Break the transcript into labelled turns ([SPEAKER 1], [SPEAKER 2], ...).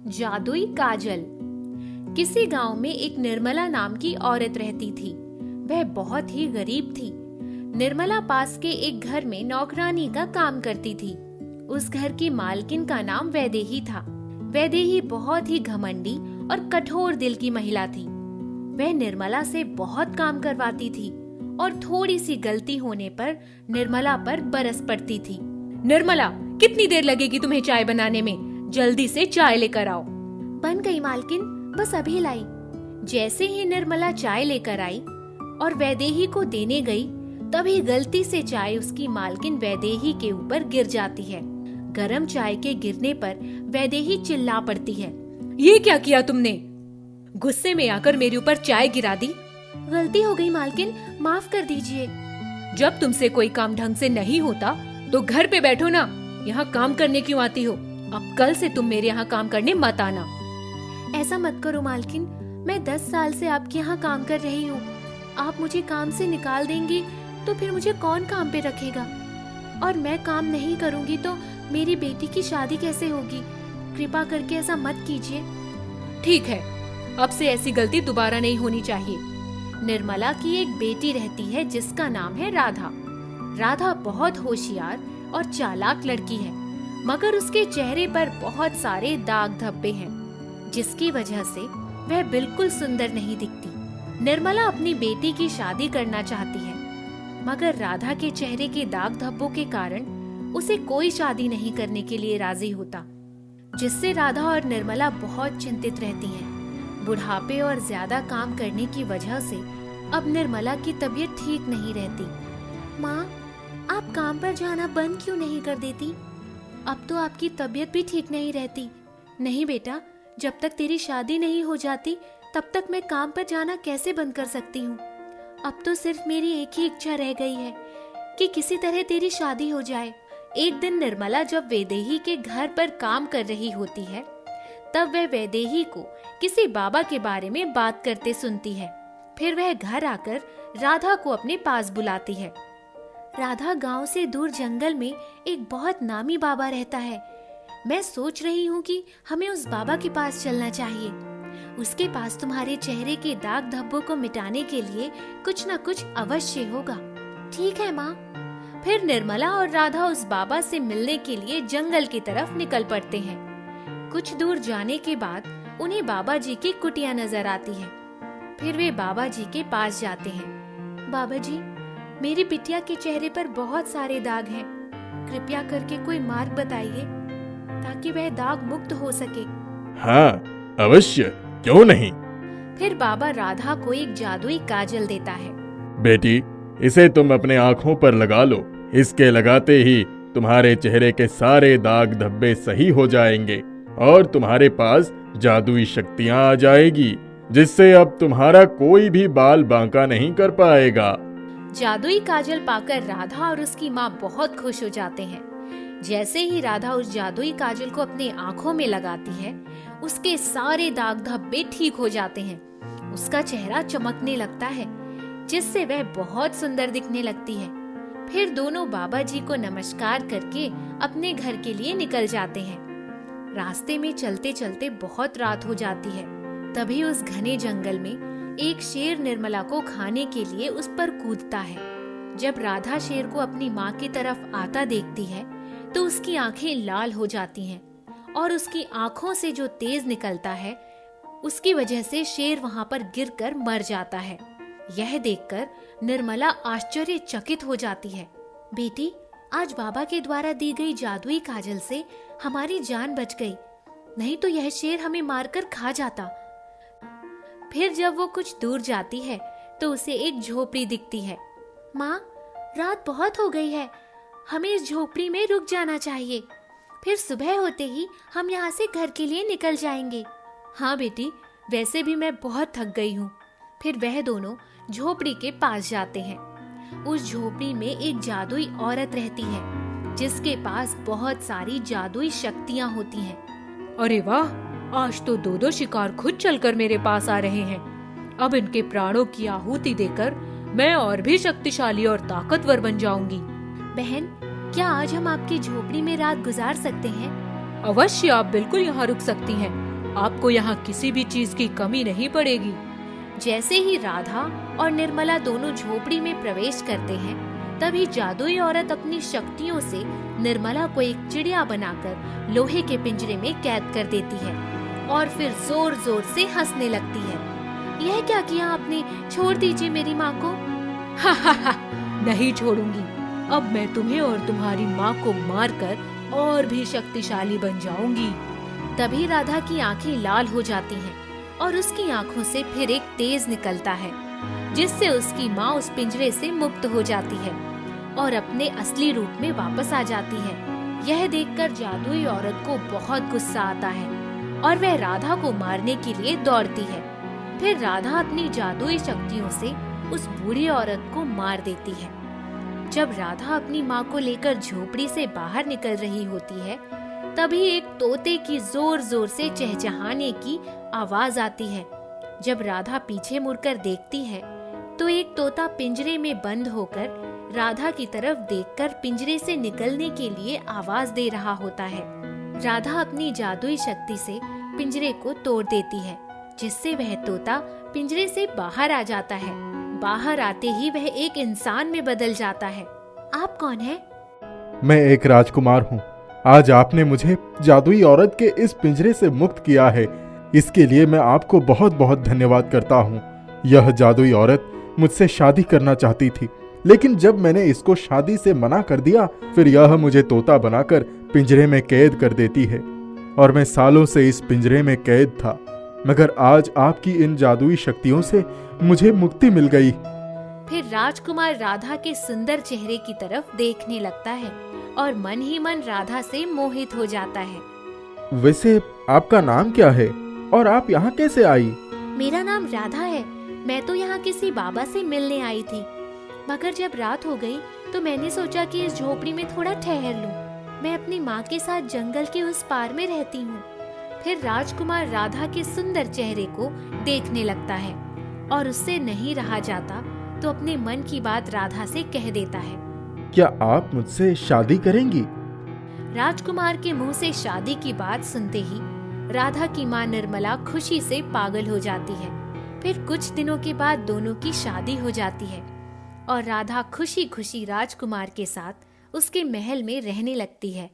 [SPEAKER 1] जादुई काजल। किसी गांव में एक निर्मला नाम की औरत रहती थी। वह बहुत ही गरीब थी। निर्मला पास के एक घर में नौकरानी का काम करती थी। उस घर की मालकिन का नाम वैदेही था। वैदेही बहुत ही घमंडी और कठोर दिल की महिला थी। वह निर्मला से बहुत काम करवाती थी और थोड़ी सी गलती होने पर निर्मला पर बरस पड़ती थी। निर्मला, कितनी देर लगेगी तुम्हें चाय बनाने में? जल्दी से चाय लेकर आओ। बन गई मालकिन, बस अभी लाई। जैसे ही निर्मला चाय लेकर आई और वैदेही को देने गई, तभी गलती से चाय उसकी मालकिन वैदेही के ऊपर गिर जाती है। गरम चाय के गिरने पर वैदेही चिल्ला पड़ती है, ये क्या किया तुमने? गुस्से में आकर मेरे ऊपर चाय गिरा दी। गलती हो गई मालकिन, माफ कर दीजिए। जब तुमसे कोई काम ढंग से नहीं होता तो घर पे बैठो ना, यहाँ काम करने क्यों आती हो? अब कल से तुम मेरे यहाँ काम करने मत आना। ऐसा मत करो मालकिन, मैं 10 साल से आपके यहाँ काम कर रही हूँ। आप मुझे काम से निकाल देंगी तो फिर मुझे कौन काम पे रखेगा? और मैं काम नहीं करूँगी तो मेरी बेटी की शादी कैसे होगी? कृपा करके ऐसा मत कीजिए। ठीक है, अब से ऐसी गलती दोबारा नहीं होनी चाहिए। निर्मला की एक बेटी रहती है जिसका नाम है राधा। राधा बहुत होशियार और चालाक लड़की है, मगर उसके चेहरे पर बहुत सारे दाग धब्बे हैं, जिसकी वजह से वह बिल्कुल सुंदर नहीं दिखती। निर्मला अपनी बेटी की शादी करना चाहती है, मगर राधा के चेहरे के दाग धब्बों के कारण उसे कोई शादी नहीं करने के लिए राजी होता, जिससे राधा और निर्मला बहुत चिंतित रहती हैं। बुढ़ापे और ज्यादा काम करने की वजह से अब निर्मला की तबीयत ठीक नहीं रहती। माँ, आप काम पर जाना बंद क्यों नहीं कर देती? अब तो आपकी तबीयत भी ठीक नहीं रहती। नहीं बेटा, जब तक तेरी शादी नहीं हो जाती तब तक मैं काम पर जाना कैसे बंद कर सकती हूँ? अब तो सिर्फ मेरी एक ही इच्छा रह गई है कि किसी तरह तेरी शादी हो जाए। एक दिन निर्मला जब वैदेही के घर पर काम कर रही होती है, तब वह वैदेही को किसी बाबा के बारे में बात करते सुनती है। फिर वह घर आकर राधा को अपने पास बुलाती है। राधा, गांव से दूर जंगल में एक बहुत नामी बाबा रहता है। मैं सोच रही हूँ कि हमें उस बाबा के पास चलना चाहिए। उसके पास तुम्हारे चेहरे के दाग धब्बों को मिटाने के लिए कुछ न कुछ अवश्य होगा। ठीक है माँ। फिर निर्मला और राधा उस बाबा से मिलने के लिए जंगल की तरफ निकल पड़ते हैं। कुछ दूर जाने के बाद उन्हें बाबा जी की कुटिया नजर आती है। फिर वे बाबा जी के पास जाते हैं। बाबा जी, मेरी बिटिया के चेहरे पर बहुत सारे दाग हैं। कृपया करके कोई मार्ग बताइए ताकि वह दाग मुक्त हो सके।
[SPEAKER 2] हाँ, अवश्य, क्यों नहीं।
[SPEAKER 1] फिर बाबा राधा को एक जादुई काजल देता है।
[SPEAKER 2] बेटी, इसे तुम अपने आँखों पर लगा लो। इसके लगाते ही तुम्हारे चेहरे के सारे दाग धब्बे सही हो जाएंगे और तुम्हारे पास जादुई शक्तियाँ आ जाएगी, जिससे अब तुम्हारा कोई भी बाल बांका नहीं कर पाएगा।
[SPEAKER 1] जादुई काजल पाकर राधा और उसकी माँ बहुत खुश हो जाते हैं। जैसे ही राधा उस जादुई काजल को अपने आँखों में लगाती है, उसके सारे दाग धब्बे ठीक हो जाते हैं। उसका चेहरा चमकने लगता है, जिससे वह बहुत सुंदर दिखने लगती है। फिर दोनों बाबा जी को नमस्कार करके अपने घर के लिए निकल जाते हैं। रास्ते में चलते चलते बहुत रात हो जाती है। तभी उस घने जंगल में एक शेर निर्मला को खाने के लिए उस पर कूदता है। जब राधा शेर को अपनी माँ की तरफ आता देखती है तो उसकी आंखें लाल हो जाती हैं और उसकी आंखों से जो तेज निकलता है, उसकी वजह से शेर वहाँ पर गिरकर मर जाता है। यह देखकर निर्मला आश्चर्यचकित हो जाती है। बेटी, आज बाबा के द्वारा दी गई जादुई काजल से हमारी जान बच गई, नहीं तो यह शेर हमें मारकर खा जाता। फिर जब वो कुछ दूर जाती है तो उसे एक झोपड़ी दिखती है। माँ, रात बहुत हो गई है, हमें इस झोपड़ी में रुक जाना चाहिए। फिर सुबह होते ही हम यहाँ से घर के लिए निकल जाएंगे। हाँ बेटी, वैसे भी मैं बहुत थक गई हूँ। फिर वह दोनों झोपड़ी के पास जाते हैं। उस झोपड़ी में एक जादुई औरत रहती है, जिसके पास बहुत सारी जादुई शक्तियाँ होती हैं। अरे वाह, आज तो दो शिकार खुद चलकर मेरे पास आ रहे हैं। अब इनके प्राणों की आहुति देकर मैं और भी शक्तिशाली और ताकतवर बन जाऊंगी। बहन, क्या आज हम आपकी झोपड़ी में रात गुजार सकते हैं? अवश्य, आप बिल्कुल यहाँ रुक सकती हैं।
[SPEAKER 3] आपको यहाँ किसी भी चीज की कमी नहीं पड़ेगी।
[SPEAKER 1] जैसे ही राधा और निर्मला दोनों झोपड़ी में प्रवेश करते हैं, तभी जादुई औरत अपनी शक्तियों से निर्मला को एक चिड़िया बनाकर लोहे के पिंजरे में कैद कर देती है और फिर जोर जोर से हंसने लगती है। यह क्या किया आपने? छोड़ दीजिए मेरी माँ को।
[SPEAKER 3] हा, नहीं छोड़ूंगी। अब मैं तुम्हें और तुम्हारी माँ को मारकर और भी शक्तिशाली बन जाऊंगी।
[SPEAKER 1] तभी राधा की आंखें लाल हो जाती हैं और उसकी आंखों से फिर एक तेज निकलता है, जिससे उसकी माँ उस पिंजरे से मुक्त हो जाती है और अपने असली रूप में वापस आ जाती है। यह देखकर जादुई औरत को बहुत गुस्सा आता है और वह राधा को मारने के लिए दौड़ती है। फिर राधा अपनी जादुई शक्तियों से उस बूढ़ी औरत को मार देती है। जब राधा अपनी माँ को लेकर झोपड़ी से बाहर निकल रही होती है, तभी एक तोते की जोर जोर से चहचहाने की आवाज आती है। जब राधा पीछे मुड़कर देखती है, तो एक तोता पिंजरे में बंद होकर राधा की तरफ देखकर पिंजरे से निकलने के लिए आवाज दे रहा होता है। राधा अपनी जादुई शक्ति से पिंजरे को तोड़ देती है, जिससे वह तोता पिंजरे से बाहर आ जाता है। बाहर आते ही वह एक इंसान में बदल जाता है। आप कौन है?
[SPEAKER 2] मैं एक राजकुमार हूँ। आज आपने मुझे जादुई औरत के इस पिंजरे से मुक्त किया है। इसके लिए मैं आपको बहुत बहुत धन्यवाद करता हूँ। यह जादुई औरत मुझसे शादी करना चाहती थी, लेकिन जब मैंने इसको शादी से मना कर दिया, फिर यह मुझे तोता बनाकर पिंजरे में कैद कर देती है और मैं सालों से इस पिंजरे में कैद था। मगर आज आपकी इन जादुई शक्तियों से मुझे मुक्ति मिल गई।
[SPEAKER 1] फिर राजकुमार राधा के सुंदर चेहरे की तरफ देखने लगता है और मन ही मन राधा से मोहित हो जाता है।
[SPEAKER 2] वैसे आपका नाम क्या है और आप यहाँ कैसे आई?
[SPEAKER 1] मेरा नाम राधा है। मैं तो यहाँ किसी बाबा से मिलने आई थी, मगर जब रात हो गई तो मैंने सोचा कि इस झोपड़ी में थोड़ा ठहर लूं। मैं अपनी माँ के साथ जंगल के उस पार में रहती हूँ। फिर राजकुमार राधा के सुंदर चेहरे को देखने लगता है और उससे नहीं रहा जाता, तो अपने मन की बात राधा से कह देता है।
[SPEAKER 2] क्या आप मुझसे शादी करेंगी?
[SPEAKER 1] राजकुमार के मुंह से शादी की बात सुनते ही राधा की माँ निर्मला खुशी से पागल हो जाती है। फिर कुछ दिनों के बाद दोनों की शादी हो जाती है और राधा खुशी खुशी राजकुमार के साथ उसके महल में रहने लगती है।